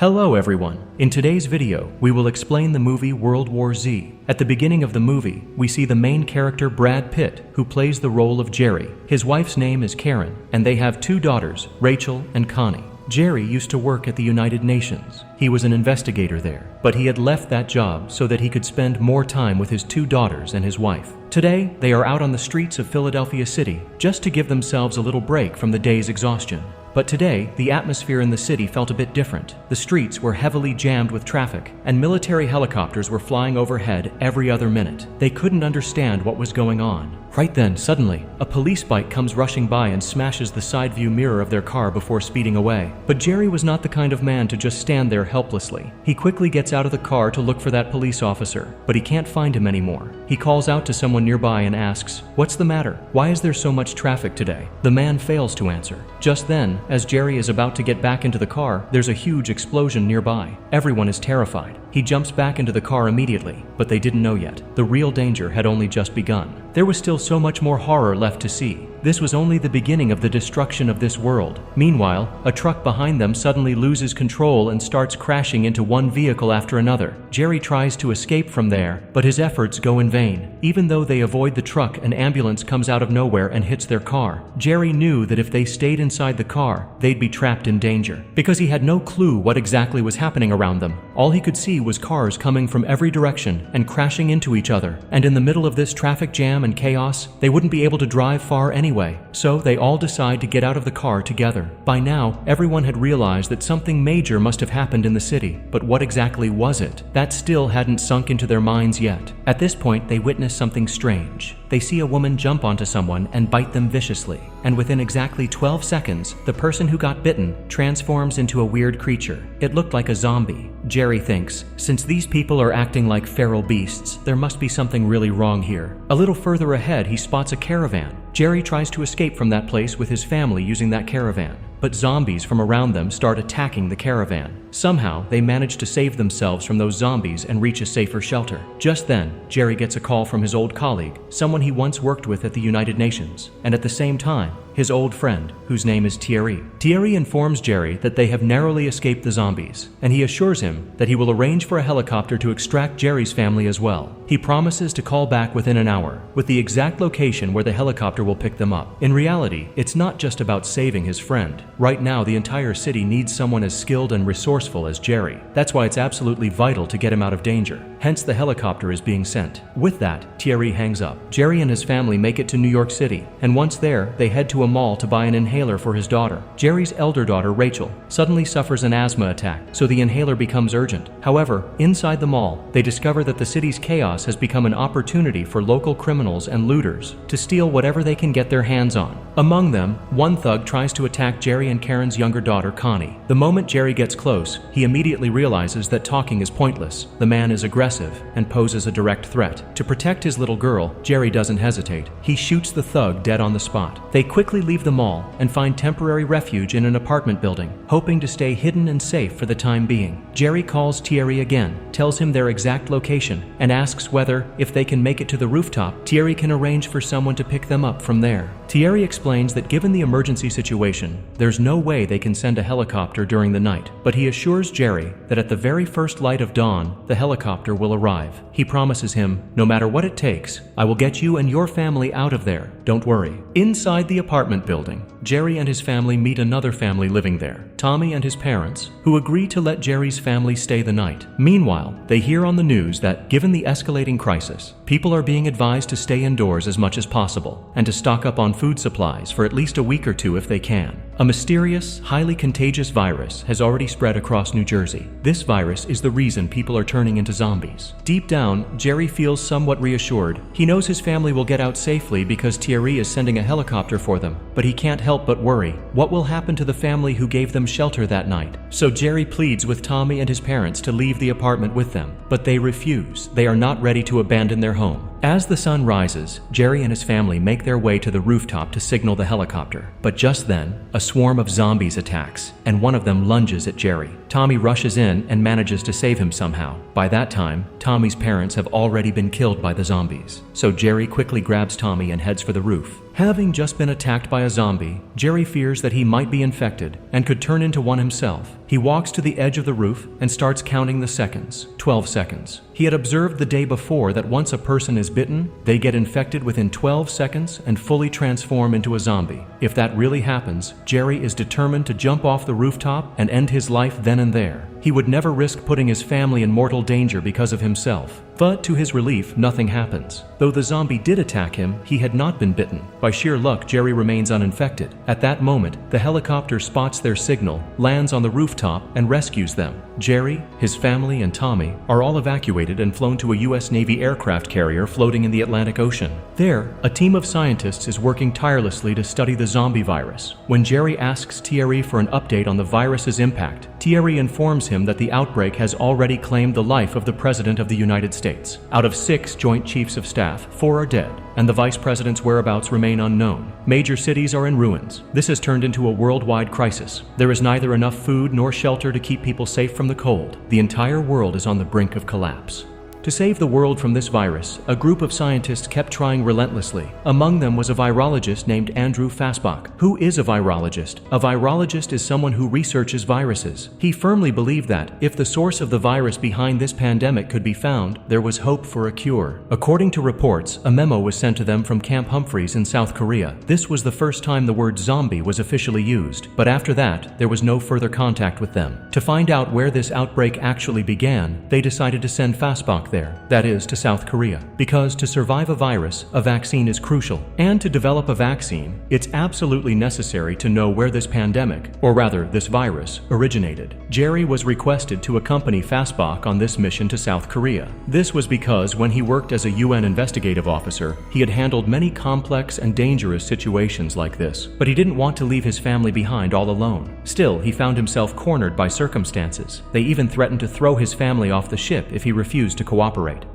Hello everyone. In today's video, we will explain the movie World War Z. At the beginning of the movie, we see the main character Brad Pitt, who plays the role of Jerry. His wife's name is Karen, and they have two daughters, Rachel and Connie. Jerry used to work at the United Nations. He was an investigator there, but he had left that job so that he could spend more time with his two daughters and his wife. Today, they are out on the streets of Philadelphia City just to give themselves a little break from the day's exhaustion. But today, the atmosphere in the city felt a bit different. The streets were heavily jammed with traffic, and military helicopters were flying overhead every other minute. They couldn't understand what was going on. Right then, suddenly, a police bike comes rushing by and smashes the side view mirror of their car before speeding away. But Jerry was not the kind of man to just stand there helplessly. He quickly gets out of the car to look for that police officer, but he can't find him anymore. He calls out to someone nearby and asks, "What's the matter? Why is there so much traffic today?" The man fails to answer. Just then, as Jerry is about to get back into the car, there's a huge explosion nearby. Everyone is terrified. He jumps back into the car immediately, but they didn't know yet. The real danger had only just begun. There was still so much more horror left to see. This was only the beginning of the destruction of this world. Meanwhile, a truck behind them suddenly loses control and starts crashing into one vehicle after another. Jerry tries to escape from there, but his efforts go in vain. Even though they avoid the truck, an ambulance comes out of nowhere and hits their car. Jerry knew that if they stayed inside the car, they'd be trapped in danger. Because he had no clue what exactly was happening around them. All he could see was cars coming from every direction and crashing into each other. And in the middle of this traffic jam and chaos, they wouldn't be able to drive far anyway. So they all decide to get out of the car together. By now, everyone had realized that something major must have happened in the city. But what exactly was it? That still hadn't sunk into their minds yet. At this point, they witness something strange. They see a woman jump onto someone and bite them viciously. And within exactly 12 seconds, the person who got bitten transforms into a weird creature. It looked like a zombie. Jerry thinks, since these people are acting like feral beasts, there must be something really wrong here. A little further ahead, he spots a caravan. Jerry tries to escape from that place with his family using that caravan. But zombies from around them start attacking the caravan. Somehow, they manage to save themselves from those zombies and reach a safer shelter. Just then, Jerry gets a call from his old colleague, someone he once worked with at the United Nations, and at the same time, his old friend, whose name is Thierry. Thierry informs Jerry that they have narrowly escaped the zombies, and he assures him that he will arrange for a helicopter to extract Jerry's family as well. He promises to call back within an hour, with the exact location where the helicopter will pick them up. In reality, it's not just about saving his friend. Right now, the entire city needs someone as skilled and resourceful as Jerry. That's why it's absolutely vital to get him out of danger. Hence, the helicopter is being sent. With that, Thierry hangs up. Jerry and his family make it to New York City, and once there, they head to a mall to buy an inhaler for his daughter. Jerry's elder daughter, Rachel, suddenly suffers an asthma attack, so the inhaler becomes urgent. However, inside the mall, they discover that the city's chaos has become an opportunity for local criminals and looters to steal whatever they can get their hands on. Among them, one thug tries to attack Jerry and Karen's younger daughter, Connie. The moment Jerry gets close, he immediately realizes that talking is pointless. The man is aggressive and poses a direct threat. To protect his little girl, Jerry doesn't hesitate. He shoots the thug dead on the spot. They quickly leave the mall and find temporary refuge in an apartment building, hoping to stay hidden and safe for the time being. Jerry calls Thierry again, tells him their exact location, and asks whether, if they can make it to the rooftop, Thierry can arrange for someone to pick them up from there. Thierry explains that given the emergency situation, there's no way they can send a helicopter during the night, but he assures Jerry that at the very first light of dawn, the helicopter will arrive. He promises him, "No matter what it takes, I will get you and your family out of there. Don't worry." Inside the apartment building, Jerry and his family meet another family living there, Tommy and his parents, who agree to let Jerry's family stay the night. Meanwhile, they hear on the news that, given the escalating crisis, people are being advised to stay indoors as much as possible and to stock up on food supplies for at least a week or two if they can. A mysterious, highly contagious virus has already spread across New Jersey. This virus is the reason people are turning into zombies. Deep down, Jerry feels somewhat reassured. He knows his family will get out safely because Thierry is sending a helicopter for them, but he can't help but worry. What will happen to the family who gave them shelter that night? So Jerry pleads with Tommy and his parents to leave the apartment with them, but they refuse. They are not ready to abandon their home. As the sun rises, Jerry and his family make their way to the rooftop to signal the helicopter. But just then, a swarm of zombies attacks, and one of them lunges at Jerry. Tommy rushes in and manages to save him somehow. By that time, Tommy's parents have already been killed by the zombies. So Jerry quickly grabs Tommy and heads for the roof. Having just been attacked by a zombie, Jerry fears that he might be infected and could turn into one himself. He walks to the edge of the roof and starts counting the seconds. 12 seconds. He had observed the day before that once a person is bitten, they get infected within 12 seconds and fully transform into a zombie. If that really happens, Jerry is determined to jump off the rooftop and end his life then and there. He would never risk putting his family in mortal danger because of himself. But to his relief, nothing happens. Though the zombie did attack him, he had not been bitten. By sheer luck, Jerry remains uninfected. At that moment, the helicopter spots their signal, lands on the rooftop, and rescues them. Jerry, his family, and Tommy are all evacuated and flown to a U.S. Navy aircraft carrier floating in the Atlantic Ocean. There, a team of scientists is working tirelessly to study the zombie virus. When Jerry asks Thierry for an update on the virus's impact, Thierry informs him that the outbreak has already claimed the life of the President of the United States. Out of 6 Joint Chiefs of Staff, 4 are dead, and the Vice President's whereabouts remain unknown. Major cities are in ruins. This has turned into a worldwide crisis. There is neither enough food nor shelter to keep people safe from the cold. The entire world is on the brink of collapse. To save the world from this virus, a group of scientists kept trying relentlessly. Among them was a virologist named Andrew Fassbach. Who is a virologist? A virologist is someone who researches viruses. He firmly believed that, if the source of the virus behind this pandemic could be found, there was hope for a cure. According to reports, a memo was sent to them from Camp Humphreys in South Korea. This was the first time the word zombie was officially used, but after that, there was no further contact with them. To find out where this outbreak actually began, they decided to send Fassbach there, that is, to South Korea. Because to survive a virus, a vaccine is crucial. And to develop a vaccine, it's absolutely necessary to know where this pandemic, or rather this virus, originated. Jerry was requested to accompany Fassbach on this mission to South Korea. This was because when he worked as a UN investigative officer, he had handled many complex and dangerous situations like this, but he didn't want to leave his family behind all alone. Still, he found himself cornered by circumstances. They even threatened to throw his family off the ship if he refused to cooperate.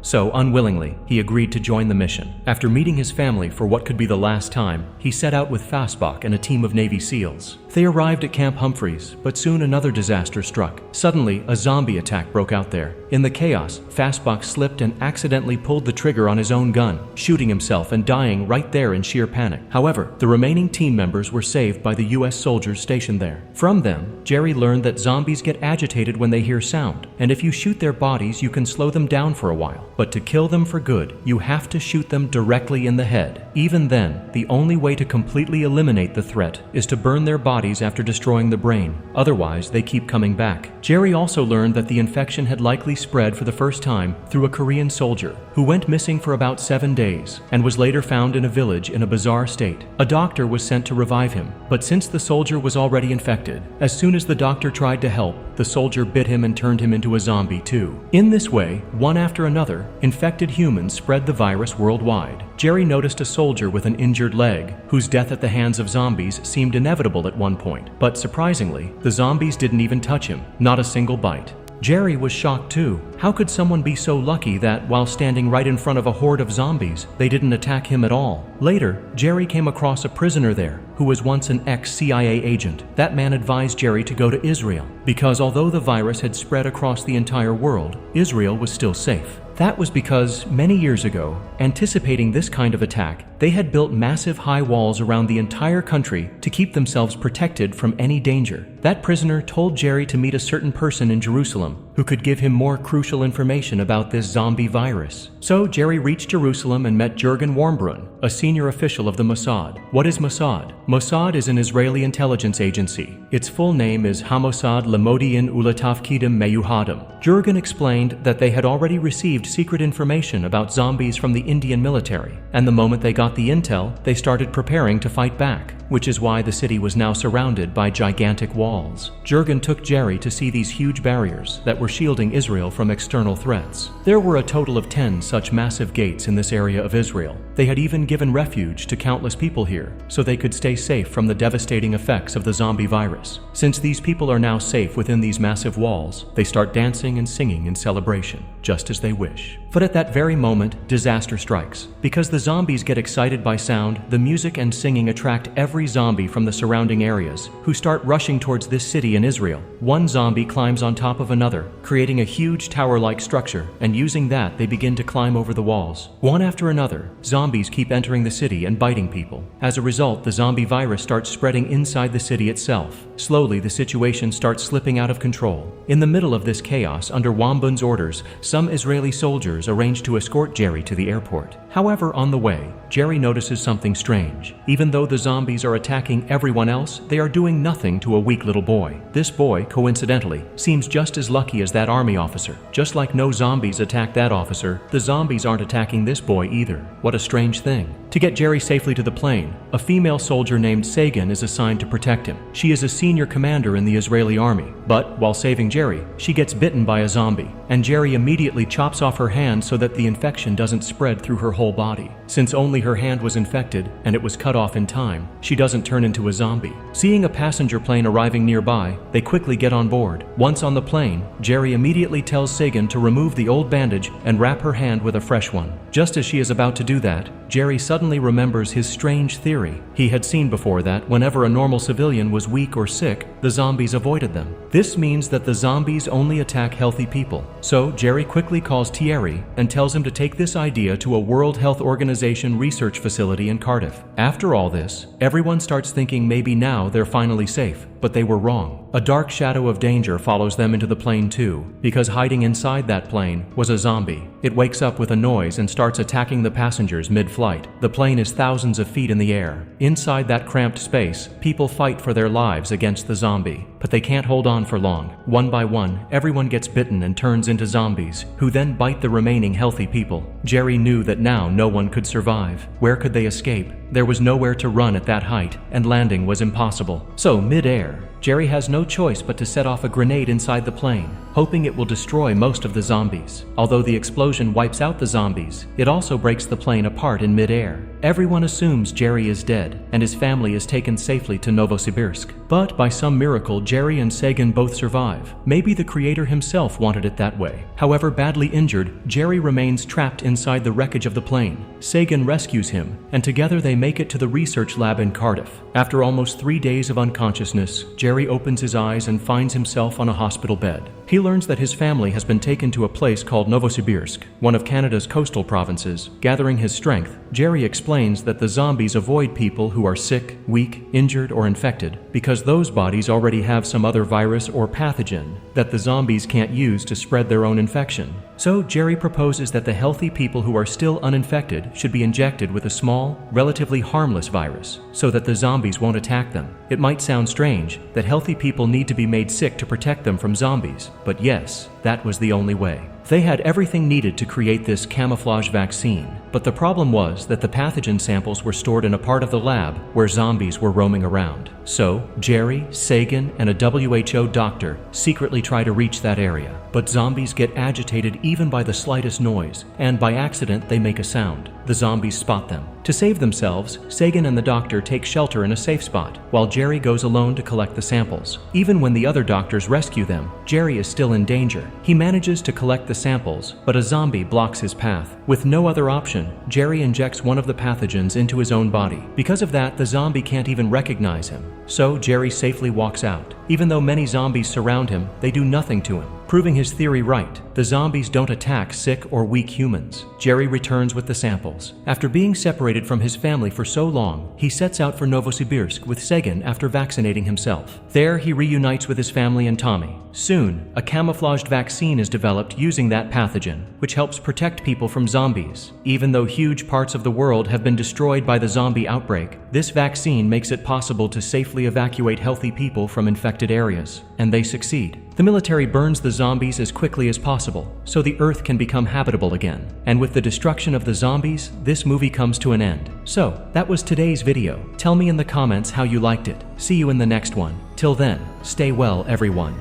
So, unwillingly, he agreed to join the mission. After meeting his family for what could be the last time, he set out with Fassbach and a team of Navy SEALs. They arrived at Camp Humphreys, but soon another disaster struck. Suddenly, a zombie attack broke out there. In the chaos, Fassbach slipped and accidentally pulled the trigger on his own gun, shooting himself and dying right there in sheer panic. However, the remaining team members were saved by the U.S. soldiers stationed there. From them, Jerry learned that zombies get agitated when they hear sound, and if you shoot their bodies, you can slow them down for a while. But to kill them for good, you have to shoot them directly in the head. Even then, the only way to completely eliminate the threat is to burn their bodies after destroying the brain. Otherwise, they keep coming back. Jerry also learned that the infection had likely spread for the first time through a Korean soldier who went missing for about 7 days and was later found in a village in a bizarre state. A doctor was sent to revive him, but since the soldier was already infected, as soon as the doctor tried to help, the soldier bit him and turned him into a zombie too. In this way, one after another, infected humans spread the virus worldwide. Jerry noticed a soldier with an injured leg, whose death at the hands of zombies seemed inevitable at one point. But surprisingly, the zombies didn't even touch him, not a single bite. Jerry was shocked too. How could someone be so lucky that, while standing right in front of a horde of zombies, they didn't attack him at all? Later, Jerry came across a prisoner there who was once an ex-CIA agent. That man advised Jerry to go to Israel, because although the virus had spread across the entire world, Israel was still safe. That was because, many years ago, anticipating this kind of attack, they had built massive high walls around the entire country to keep themselves protected from any danger. That prisoner told Jerry to meet a certain person in Jerusalem who could give him more crucial information about this zombie virus. So Jerry reached Jerusalem and met Jurgen Warmbrunn, a senior official of the Mossad. What is Mossad? Mossad is an Israeli intelligence agency. Its full name is Hamossad Lemodiin Ulatafkidim Meyuhadim. Jurgen explained that they had already received secret information about zombies from the Indian military, and the moment they got the intel, they started preparing to fight back, which is why the city was now surrounded by gigantic walls. Jurgen took Jerry to see these huge barriers that were shielding Israel from external threats. There were a total of 10 such massive gates in this area of Israel. They had even given refuge to countless people here, so they could stay safe from the devastating effects of the zombie virus. Since these people are now safe within these massive walls, they start dancing and singing in celebration, just as they wish. But at that very moment, disaster strikes. Because the zombies get excited by sound, the music and singing attract every every zombie from the surrounding areas, who start rushing towards this city in Israel. One zombie climbs on top of another, creating a huge tower-like structure, and using that they begin to climb over the walls. One after another, zombies keep entering the city and biting people. As a result, the zombie virus starts spreading inside the city itself. Slowly, the situation starts slipping out of control. In the middle of this chaos, under Wambun's orders, some Israeli soldiers arrange to escort Jerry to the airport. However, on the way, Jerry notices something strange. Even though the zombies are attacking everyone else, they are doing nothing to a weak little boy. This boy, coincidentally, seems just as lucky as that army officer. Just like no zombies attack that officer, the zombies aren't attacking this boy either. What a strange thing. To get Jerry safely to the plane, a female soldier named Sagan is assigned to protect him. She is a senior commander in the Israeli army, but while saving Jerry, she gets bitten by a zombie, and Jerry immediately chops off her hand so that the infection doesn't spread through her whole body. Since only her hand was infected and it was cut off in time, she doesn't turn into a zombie. Seeing a passenger plane arriving nearby, they quickly get on board. Once on the plane, Jerry immediately tells Sagan to remove the old bandage and wrap her hand with a fresh one. Just as she is about to do that, Jerry suddenly remembers his strange theory. He had seen before that whenever a normal civilian was weak or sick, the zombies avoided them. This means that the zombies only attack healthy people. So Jerry quickly calls Thierry and tells him to take this idea to a World Health Organization research facility in Cardiff. After all this, everyone starts thinking maybe now they're finally safe, but they were wrong. A dark shadow of danger follows them into the plane too, because hiding inside that plane was a zombie. It wakes up with a noise and starts attacking the passengers mid-flight. The plane is thousands of feet in the air. Inside that cramped space, people fight for their lives against the zombie, but they can't hold on for long. One by one, everyone gets bitten and turns into zombies, who then bite the remaining healthy people. Jerry knew that now no one could survive. Where could they escape? There was nowhere to run at that height, and landing was impossible. So, mid-air, Jerry has no choice but to set off a grenade inside the plane, hoping it will destroy most of the zombies. Although the explosion wipes out the zombies, it also breaks the plane apart in mid-air. Everyone assumes Jerry is dead, and his family is taken safely to Novosibirsk. But by some miracle, Jerry and Sagan both survive. Maybe the creator himself wanted it that way. However, badly injured, Jerry remains trapped inside the wreckage of the plane. Sagan rescues him, and together they make it to the research lab in Cardiff. After almost 3 days of unconsciousness, Jerry opens his eyes and finds himself on a hospital bed. He learns that his family has been taken to a place called Novosibirsk, one of Canada's coastal provinces. Gathering his strength, Jerry explains that the zombies avoid people who are sick, weak, injured, or infected because those bodies already have some other virus or pathogen that the zombies can't use to spread their own infection. So Jerry proposes that the healthy people who are still uninfected should be injected with a small, relatively harmless virus so that the zombies won't attack them. It might sound strange that healthy people need to be made sick to protect them from zombies, but yes, that was the only way. They had everything needed to create this camouflage vaccine, but the problem was that the pathogen samples were stored in a part of the lab where zombies were roaming around. So, Jerry, Sagan, and a WHO doctor secretly try to reach that area, but zombies get agitated even by the slightest noise, and by accident they make a sound. The zombies spot them. To save themselves, Sagan and the doctor take shelter in a safe spot, while Jerry goes alone to collect the samples. Even when the other doctors rescue them, Jerry is still in danger. He manages to collect the samples, but a zombie blocks his path. With no other option, Jerry injects one of the pathogens into his own body. Because of that, the zombie can't even recognize him. So Jerry safely walks out. Even though many zombies surround him, they do nothing to him. Proving his theory right, the zombies don't attack sick or weak humans. Jerry returns with the samples. After being separated from his family for so long, he sets out for Novosibirsk with Sagan after vaccinating himself. There, he reunites with his family and Tommy. Soon, a camouflaged vaccine is developed using that pathogen, which helps protect people from zombies. Even though huge parts of the world have been destroyed by the zombie outbreak, this vaccine makes it possible to safely evacuate healthy people from infected areas, and they succeed. The military burns the zombies as quickly as possible, so the Earth can become habitable again. And with the destruction of the zombies, this movie comes to an end. So, that was today's video. Tell me in the comments how you liked it. See you in the next one. Till then, stay well, everyone.